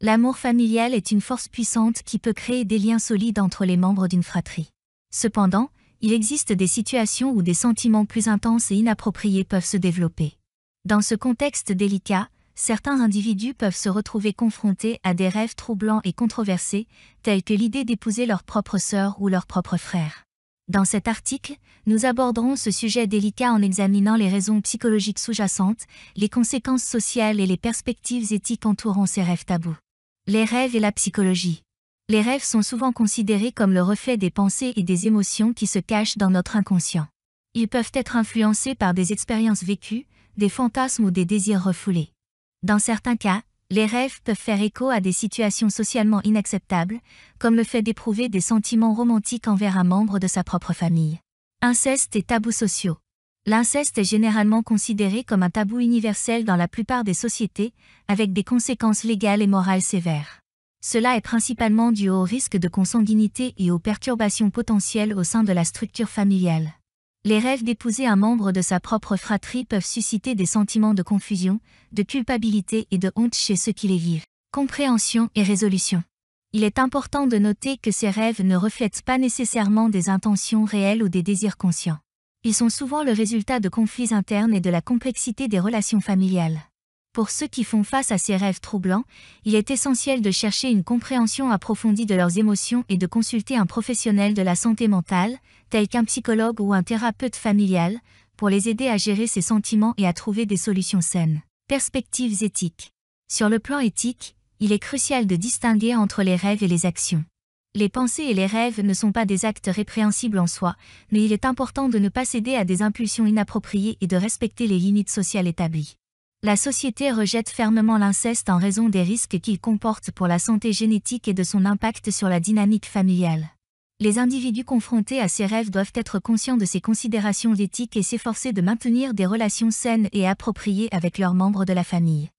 L'amour familial est une force puissante qui peut créer des liens solides entre les membres d'une fratrie. Cependant, il existe des situations où des sentiments plus intenses et inappropriés peuvent se développer. Dans ce contexte délicat, certains individus peuvent se retrouver confrontés à des rêves troublants et controversés, tels que l'idée d'épouser leur propre sœur ou leur propre frère. Dans cet article, nous aborderons ce sujet délicat en examinant les raisons psychologiques sous-jacentes, les conséquences sociales et les perspectives éthiques entourant ces rêves tabous. Les rêves et la psychologie. Les rêves sont souvent considérés comme le reflet des pensées et des émotions qui se cachent dans notre inconscient. Ils peuvent être influencés par des expériences vécues, des fantasmes ou des désirs refoulés. Dans certains cas, les rêves peuvent faire écho à des situations socialement inacceptables, comme le fait d'éprouver des sentiments romantiques envers un membre de sa propre famille. Inceste et tabous sociaux. L'inceste est généralement considéré comme un tabou universel dans la plupart des sociétés, avec des conséquences légales et morales sévères. Cela est principalement dû au risque de consanguinité et aux perturbations potentielles au sein de la structure familiale. Les rêves d'épouser un membre de sa propre fratrie peuvent susciter des sentiments de confusion, de culpabilité et de honte chez ceux qui les vivent. Compréhension et résolution. Il est important de noter que ces rêves ne reflètent pas nécessairement des intentions réelles ou des désirs conscients. Ils sont souvent le résultat de conflits internes et de la complexité des relations familiales. Pour ceux qui font face à ces rêves troublants, il est essentiel de chercher une compréhension approfondie de leurs émotions et de consulter un professionnel de la santé mentale, tel qu'un psychologue ou un thérapeute familial, pour les aider à gérer ces sentiments et à trouver des solutions saines. Perspectives éthiques. Sur le plan éthique, il est crucial de distinguer entre les rêves et les actions. Les pensées et les rêves ne sont pas des actes répréhensibles en soi, mais il est important de ne pas céder à des impulsions inappropriées et de respecter les limites sociales établies. La société rejette fermement l'inceste en raison des risques qu'il comporte pour la santé génétique et de son impact sur la dynamique familiale. Les individus confrontés à ces rêves doivent être conscients de ces considérations éthiques et s'efforcer de maintenir des relations saines et appropriées avec leurs membres de la famille.